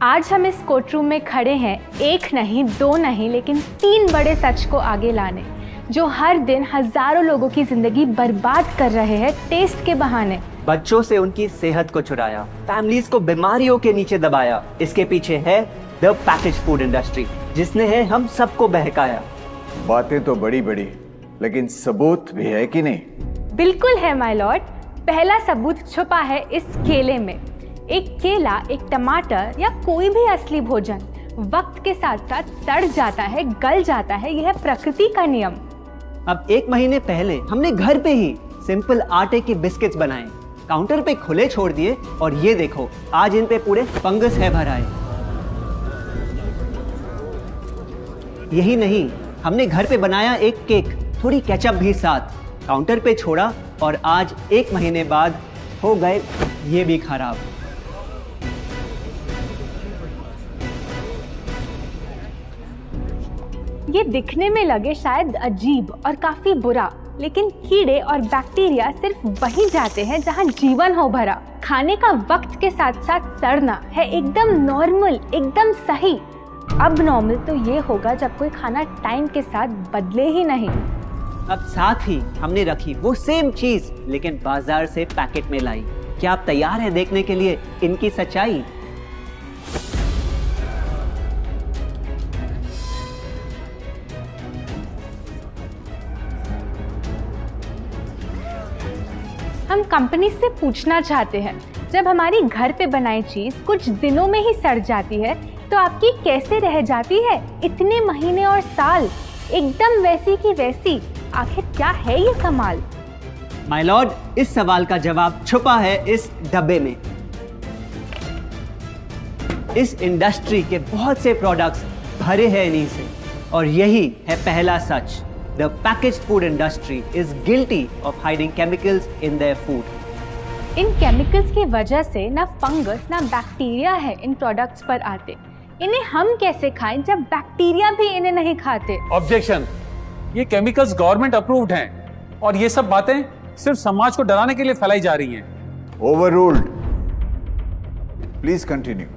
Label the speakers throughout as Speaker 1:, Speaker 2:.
Speaker 1: आज हम इस कोर्ट रूम में खड़े हैं, एक नहीं, दो नहीं, लेकिन 3 बड़े सच को आगे लाने, जो हर दिन हजारों लोगों की जिंदगी बर्बाद कर रहे हैं टेस्ट के बहाने।
Speaker 2: बच्चों से उनकी सेहत को चुराया, फैमिलीज को बीमारियों के नीचे दबाया। इसके पीछे है द पैकेज फूड इंडस्ट्री, जिसने है हम सबको बहकाया।
Speaker 3: बातें तो बड़ी बड़ी, लेकिन सबूत भी है कि नहीं?
Speaker 1: बिल्कुल है माय लॉर्ड। पहला सबूत छुपा है इस केले में। एक केला, एक टमाटर या कोई भी असली भोजन वक्त के साथ साथ सड़ जाता है, गल जाता है। यह प्रकृति का नियम।
Speaker 2: अब 1 महीने पहले हमने घर पे ही सिंपल आटे की बिस्किट्स बनाए, काउंटर पे खुले छोड़ दिए, और ये देखो आज इन पे पूरे फंगस है भर आए। यही नहीं, हमने घर पे बनाया एक केक, थोड़ी केचप भी साथ, काउंटर पे छोड़ा, और आज 1 महीने बाद हो गए ये भी खराब।
Speaker 1: ये दिखने में लगे शायद अजीब और काफी बुरा, लेकिन कीड़े और बैक्टीरिया सिर्फ वहीं जाते हैं जहां जीवन हो भरा। खाने का वक्त के साथ साथ सड़ना है एकदम नॉर्मल, एकदम सही। अब नॉर्मल तो ये होगा जब कोई खाना टाइम के साथ बदले ही नहीं।
Speaker 2: अब साथ ही हमने रखी वो सेम चीज, लेकिन बाजार से पैकेट में लाई। क्या आप तैयार हैं देखने के लिए इनकी सच्चाई?
Speaker 1: हम कंपनी से पूछना चाहते हैं, जब हमारी घर पे बनाई चीज कुछ दिनों में ही सड़ जाती है, तो आपकी कैसे रह जाती है इतने महीने और साल, एकदम वैसी की वैसी? आखिर क्या है ये कमाल?
Speaker 2: माय लॉर्ड, इस सवाल का जवाब छुपा है इस डब्बे में। इस इंडस्ट्री के बहुत से प्रोडक्ट्स भरे हैं इन्हीं से, और यही है पहला सच। The packaged food industry is guilty of hiding chemicals in their food.
Speaker 1: In chemicals की वजह से ना फंगस ना बैक्टीरिया है इन प्रोडक्ट्स पर आते। इन्हें हम कैसे खाएं जब बैक्टीरिया भी इन्हें नहीं खाते?
Speaker 4: ऑब्जेक्शन, ये केमिकल्स गवर्नमेंट अप्रूव्ड हैं, और ये सब बातें सिर्फ समाज को डराने के लिए फैलाई जा रही हैं।
Speaker 3: Overruled. Please continue.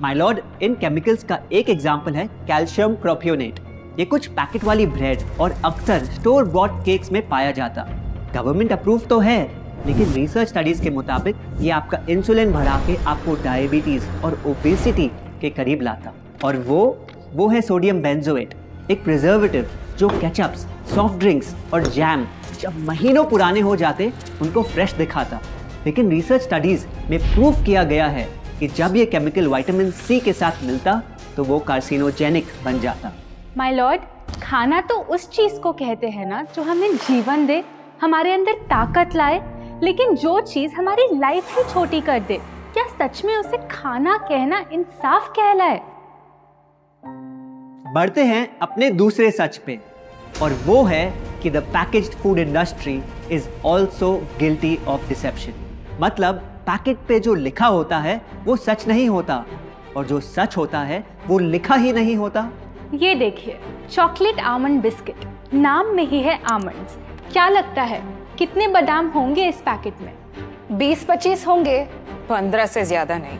Speaker 2: My Lord, in chemicals का एक एग्जांपल है कैल्शियम प्रोपियोनेट। ये कुछ पैकेट वाली ब्रेड और अक्सर स्टोर बॉट केक्स में पाया जाता। गवर्नमेंट अप्रूव तो है, लेकिन रिसर्च स्टडीज के मुताबिक ये आपका इंसुलिन बढ़ा के आपको डायबिटीज और ओबेसिटी के करीब लाता। और वो है सोडियम बेंजोएट, एक प्रिजर्वेटिव जो केचप्स, सॉफ्ट ड्रिंक्स और जैम जब महीनों पुराने हो जाते उनको फ्रेश दिखाता। लेकिन रिसर्च स्टडीज में प्रूव किया गया है कि जब ये केमिकल विटामिन सी के साथ मिलता तो वो कार्सिनोजेनिक बन जाता।
Speaker 1: माय लॉर्ड, खाना तो उस चीज को कहते हैं ना जो हमें जीवन दे, हमारे अंदर ताकत लाए, लेकिन जो चीज हमारी लाइफ ही छोटी कर दे, क्या सच में उसे खाना कहना इंसाफ कहलाए?
Speaker 2: बढ़ते हैं अपने दूसरे सच पे, और वो है कि the packaged food industry is also guilty of deception. मतलब पैकेट पे जो लिखा होता है वो सच नहीं होता, और जो सच होता है वो लिखा ही नहीं होता।
Speaker 1: ये देखिए, चॉकलेट आमंड बिस्किट, नाम में ही है आमंड्स। क्या लगता है कितने बादाम होंगे इस पैकेट में?
Speaker 5: 20-25 होंगे, 15 से ज्यादा नहीं।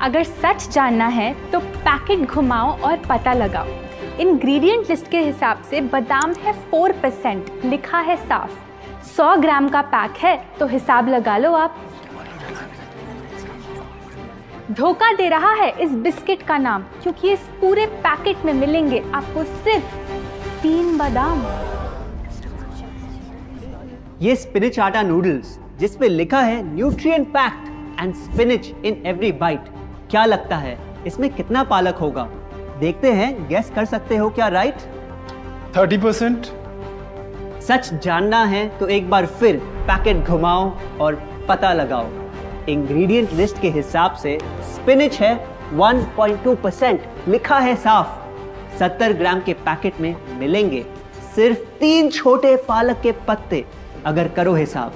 Speaker 1: अगर सच जानना है तो पैकेट घुमाओ और पता लगाओ। इंग्रेडिएंट लिस्ट के हिसाब से बादाम है 4%, लिखा है साफ। 100 ग्राम का पैक है तो हिसाब लगा लो आप। धोखा दे रहा है इस बिस्किट का नाम, क्योंकि इस पूरे पैकेट में मिलेंगे आपको सिर्फ 3 बादाम।
Speaker 2: ये स्पिनच आटा नूडल्स, जिस पे लिखा है nutrient packed and spinach in every bite. क्या लगता है इसमें कितना पालक होगा? देखते हैं, गेस कर सकते हो क्या राइट?
Speaker 6: 30%।
Speaker 2: सच जानना है तो एक बार फिर पैकेट घुमाओ और पता लगाओ। इंग्रेडिएंट लिस्ट के हिसाब से स्पिनच है 1.2%, लिखा है साफ। 70 ग्राम के पैकेट में मिलेंगे सिर्फ 3 छोटे पालक के पत्ते। अगर करो हिसाब,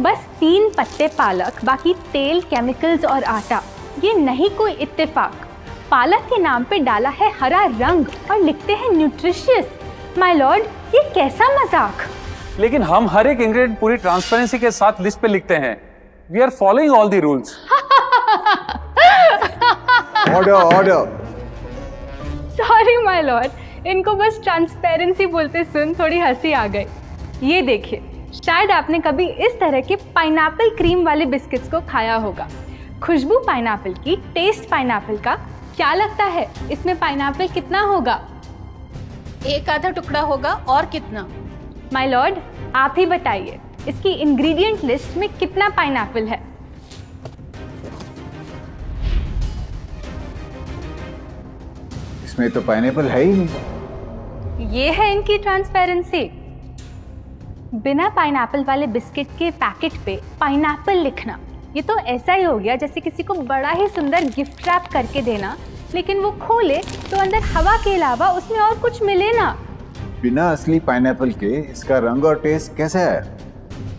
Speaker 1: बस 3 पत्ते पालक, बाकी तेल, केमिकल्स और आटा। ये नहीं कोई इत्तेफाक। पालक के नाम पे डाला है हरा रंग और लिखते हैं न्यूट्रिशियस। माय लॉर्ड, ये कैसा मजाक?
Speaker 4: लेकिन हम हर एक इंग्रेडिएंट पूरी ट्रांसपेरेंसी के साथ लिस्ट पे लिखते हैं। We are following all the rules.
Speaker 3: Order order.
Speaker 1: Sorry my Lord, इनको बस ट्रांसपेरेंसी बोलते सुन थोड़ी हंसी आ गई। ये देखिए, शायद आपने कभी इस तरह के पाइनएप्पल क्रीम वाले बिस्किट्स को खाया होगा। खुशबू पाइनएप्पल की, टेस्ट पाइनएप्पल का। क्या लगता है इसमें पाइनएप्पल कितना होगा?
Speaker 5: एक आधा टुकड़ा होगा, और कितना?
Speaker 1: माय लॉर्ड, आप ही बताइए, इसकी इंग्रेडिएंट लिस्ट में कितना पाइनएप्पल है?
Speaker 3: इसमें तो पाइनएप्पल है ही नहीं।
Speaker 1: ये है इनकी ट्रांसपेरेंसी। बिना पाइनएप्पल वाले बिस्किट के पैकेट पे पाइनएप्पल लिखना, ये तो ऐसा ही हो गया जैसे किसी को बड़ा ही सुंदर गिफ्ट रैप करके देना, लेकिन वो खोले तो अंदर हवा के अलावा उसमें और कुछ मिले ना।
Speaker 3: बिना असली पाइनएप्पल के इसका रंग और टेस्ट कैसा है?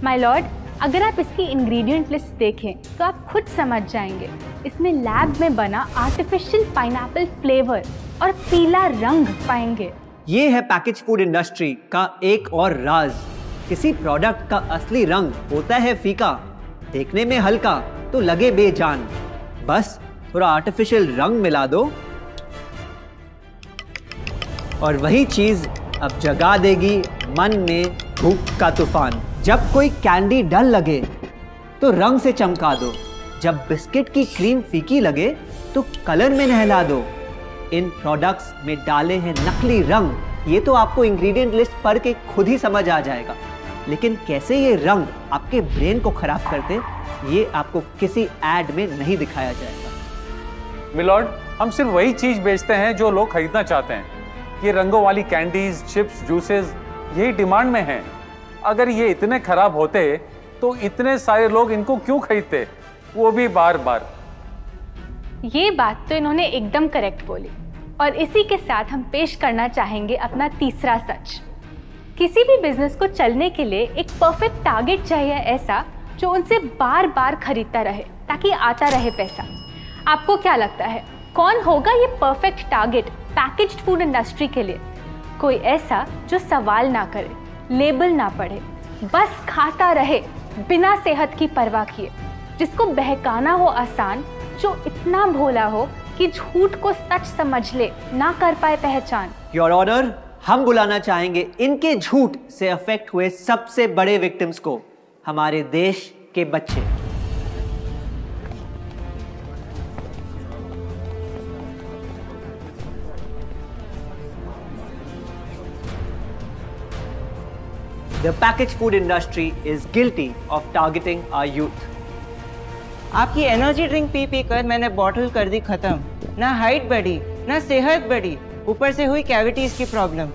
Speaker 1: माय लॉर्ड, अगर आप इसकी इंग्रेडिएंट लिस्ट देखें तो आप खुद समझ जाएंगे। इसमें लैब में बना आर्टिफिशियल पाइनएप्पल फ्लेवर और पीला रंग पाएंगे।
Speaker 2: ये है पैकेज फूड इंडस्ट्री का एक और राज। किसी प्रोडक्ट का असली रंग होता है फीका, देखने में हल्का तो लगे बेजान। बस थोड़ा आर्टिफिशियल रंग मिला दो और वही चीज अब जगा देगी मन में भूख का तूफान। जब कोई कैंडी डल लगे तो रंग से चमका दो, जब बिस्किट की क्रीम फीकी लगे तो कलर में नहला दो। इन प्रोडक्ट्स में डाले हैं नकली रंग, ये तो आपको इंग्रेडिएंट लिस्ट पढ़ के खुद ही समझ आ जाएगा। लेकिन कैसे ये रंग आपके ब्रेन को खराब करते, ये आपको किसी एड में नहीं दिखाया जाएगा।
Speaker 4: मिलॉर्ड, हम सिर्फ वही चीज बेचते हैं जो लोग खरीदना चाहते हैं। ये रंगों वाली कैंडीज, चिप्स, जूसेस यही डिमांड में हैं। अगर ये इतने खराब होते तो इतने सारे लोग इनको क्यों खरीदते, वो भी बार बार।
Speaker 1: ये बात तो इन्होंने एकदम करेक्ट बोली। और इसी के साथ हम पेश करना चाहेंगे अपना तीसरा सच। किसी भी बिजनेस को चलने के लिए एक परफेक्ट टारगेट चाहिए, ऐसा जो उनसे बार बार खरीदता रहे ताकि आता रहे पैसा। आपको क्या लगता है कौन होगा ये perfect target packaged food industry के लिए? कोई ऐसा जो सवाल ना करे, लेबल ना पढ़े, बस खाता रहे बिना सेहत की परवाह किए, जिसको बहकाना हो आसान, जो इतना भोला हो कि झूठ को सच समझ ले, ना कर पाए पहचान।
Speaker 2: योर ऑनर, हम बुलाना चाहेंगे इनके झूठ से अफेक्ट हुए सबसे बड़े विक्टिम्स को, हमारे देश के बच्चे। The packaged food industry is guilty of targeting our youth.
Speaker 7: आपकी एनर्जी ड्रिंक पी पी कर मैंने बॉटल कर दी खत्म। ना हाइट बढ़ी, ना सेहत बढ़ी, ऊपर से हुई कैविटीज की प्रॉब्लम।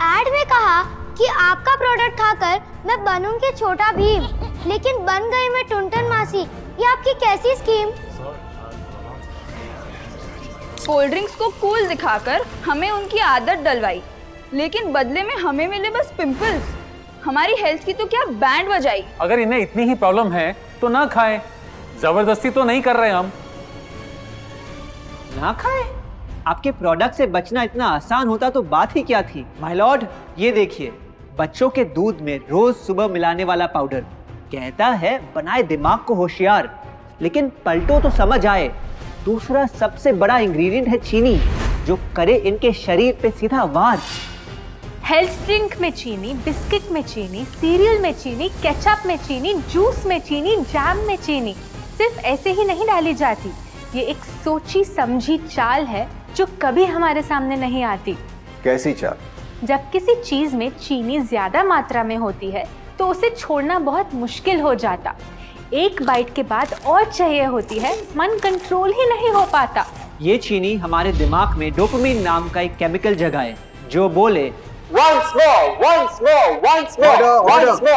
Speaker 8: एड में कहा कि आपका प्रोडक्ट खाकर मैं बनूंगी छोटा भीम, लेकिन बन गई मैं टुनटन मासी। ये आपकी कैसी स्कीम?
Speaker 5: कोल्ड ड्रिंक्स को कूल दिखाकर हमें उनकी आदत डलवाई, लेकिन बदले में हमें मिले बस पिंपल्स। हमारी हेल्थ की तो क्या बैंड बजाई।
Speaker 4: अगर इन्हें इतनी ही प्रॉब्लम है तो ना खाएं, जबरदस्ती तो नहीं कर रहे हम।
Speaker 2: ना खाएं? आपके प्रोडक्ट से बचना इतना आसान होता तो बात ही क्या थी। माय लॉर्ड, ये देखिए, बच्चों के दूध में रोज सुबह मिलाने वाला पाउडर कहता है बनाए दिमाग को होशियार, लेकिन पलटो तो समझ आए। दूसरा सबसे बड़ा इंग्रेडिएंट है चीनी, जो करे इनके शरीर पे सीधा वार।
Speaker 1: हेल्थ ड्रिंक में चीनी, बिस्किट में चीनी, सीरियल में चीनी, केचप में चीनी, जूस में चीनी, जैम में चीनी सिर्फ ऐसे ही नहीं डाली जाती। ये एक सोची समझी चाल है जो कभी हमारे सामने नहीं आती।
Speaker 3: कैसी चाल?
Speaker 1: जब किसी चीज में चीनी ज्यादा मात्रा में होती है तो उसे छोड़ना बहुत मुश्किल हो जाता। एक बाइट के बाद और चाहिए होती है, मन कंट्रोल ही नहीं हो पाता।
Speaker 2: ये चीनी हमारे दिमाग में डोपामिन नाम का एक केमिकल जगाए, जो बोले
Speaker 3: Once more. Order.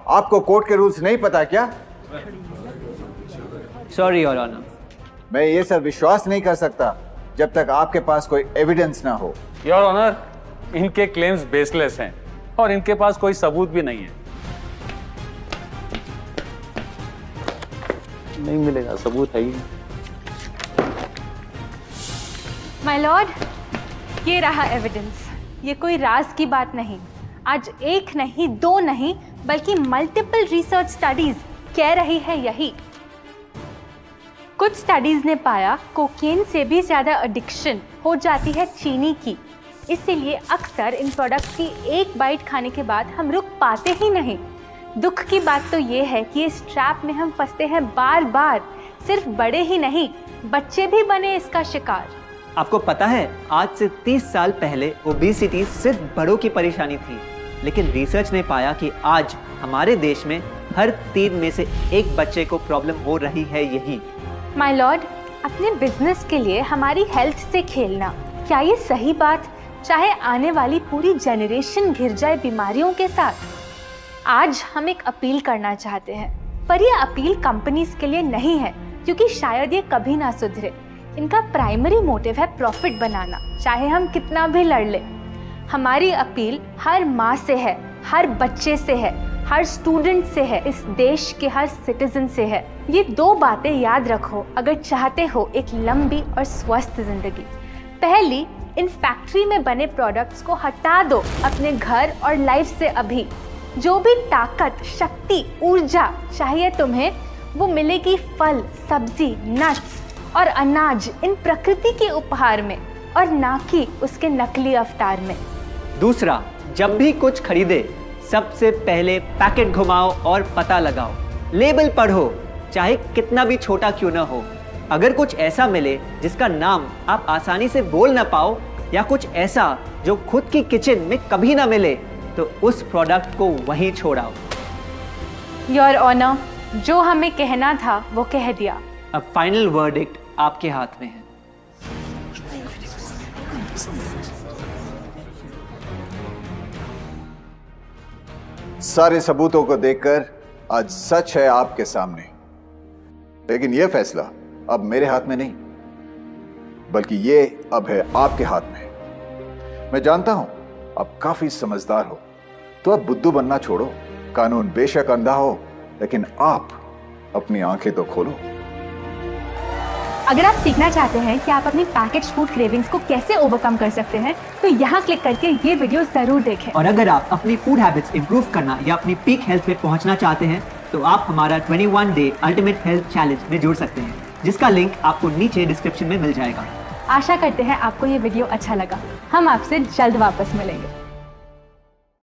Speaker 3: आपको कोर्ट के रूल्स नहीं पता क्या?
Speaker 2: Sorry your honour.
Speaker 3: मैं ये सब विश्वास नहीं कर सकता जब तक आपके पास कोई एविडेंस ना हो।
Speaker 4: योर ऑनर, इनके क्लेम्स बेसलेस हैं और इनके पास कोई सबूत भी नहीं है। नहीं मिलेगा, सबूत है ही नहीं।
Speaker 1: माय लॉर्ड, ये रहा एविडेंस। ये कोई राज की बात नहीं। आज एक नहीं, दो नहीं, बल्कि मल्टीपल रिसर्च स्टडीज कह रही है यही। कुछ स्टडीज ने पाया कोकेन से भी ज़्यादा एडिक्शन हो जाती है चीनी की। इसीलिए अक्सर इन प्रोडक्ट्स की एक बाइट खाने के बाद हम रुक पाते ही नहीं। दुख की बात तो ये है कि इस ट्रैप में हम फंसते हैं बार बार। सिर्फ बड़े ही नहीं, बच्चे भी बने इसका शिकार।
Speaker 2: आपको पता है, आज से 30 साल पहले ओबेसिटी सिर्फ बड़ों की परेशानी थी, लेकिन रिसर्च ने पाया कि आज हमारे देश में हर 3 में से 1 बच्चे को प्रॉब्लम हो रही है यही।
Speaker 1: माय लॉर्ड, अपने बिजनेस के लिए हमारी हेल्थ से खेलना, क्या ये सही बात? चाहे आने वाली पूरी जनरेशन घिर जाए बीमारियों के साथ। आज हम एक अपील करना चाहते हैं, पर यह अपील कंपनीज के लिए नहीं है, क्योंकि शायद ये कभी ना सुधरे। इनका प्राइमरी मोटिव है प्रॉफिट बनाना, चाहे हम कितना भी लड़ लें। हमारी अपील हर माँ से है, हर बच्चे से है, हर स्टूडेंट से है, इस देश के हर सिटीजन से है। ये 2 बातें याद रखो अगर चाहते हो एक लंबी और स्वस्थ जिंदगी। पहली, इन फैक्ट्री में बने प्रोडक्ट्स को हटा दो अपने घर और लाइफ से अभी। जो भी ताकत, शक्ति, ऊर्जा चाहिए तुम्हें, वो मिलेगी फल, सब्जी, नट्स और अनाज इन प्रकृति के उपहार में, और ना कि उसके नकली अवतार में।
Speaker 2: दूसरा, जब भी कुछ खरीदे सबसे पहले पैकेट घुमाओ और पता लगाओ। लेबल पढ़ो, चाहे कितना भी छोटा क्यों ना हो। अगर कुछ ऐसा मिले जिसका नाम आप आसानी से बोल ना पाओ, या कुछ ऐसा जो खुद की किचन में कभी ना मिले, तो उस प्रोडक्ट को वहीं छोड़ाओ।
Speaker 1: योर ऑनर, जो हमें कहना था वो कह दिया।
Speaker 2: अब फाइनल वर्डिक्ट आपके हाथ में है।
Speaker 3: सारे सबूतों को देखकर आज सच है आपके सामने, लेकिन यह फैसला अब मेरे हाथ में नहीं, बल्कि ये अब है आपके हाथ में। मैं जानता हूं आप काफी समझदार हो, तो अब बुद्धू बनना छोड़ो। कानून बेशक अंधा हो, लेकिन आप अपनी आंखें तो खोलो।
Speaker 1: अगर आप सीखना चाहते हैं कि आप अपनी पैकेज्ड फूड क्रेविंग्स को कैसे ओवरकम कर सकते हैं, तो यहाँ क्लिक करके ये वीडियो जरूर देखें।
Speaker 2: और अगर आप अपनी फूड हैबिट्स इंप्रूव करना या अपनी पीक हेल्थ पे पहुंचना चाहते हैं, तो आप हमारा 21 डे अल्टीमेट हेल्थ चैलेंज में जुड़ सकते हैं, जिसका लिंक आपको नीचे डिस्क्रिप्शन में मिल जाएगा।
Speaker 1: आशा करते हैं आपको ये वीडियो अच्छा लगा। हम आपसे जल्द वापस मिलेंगे।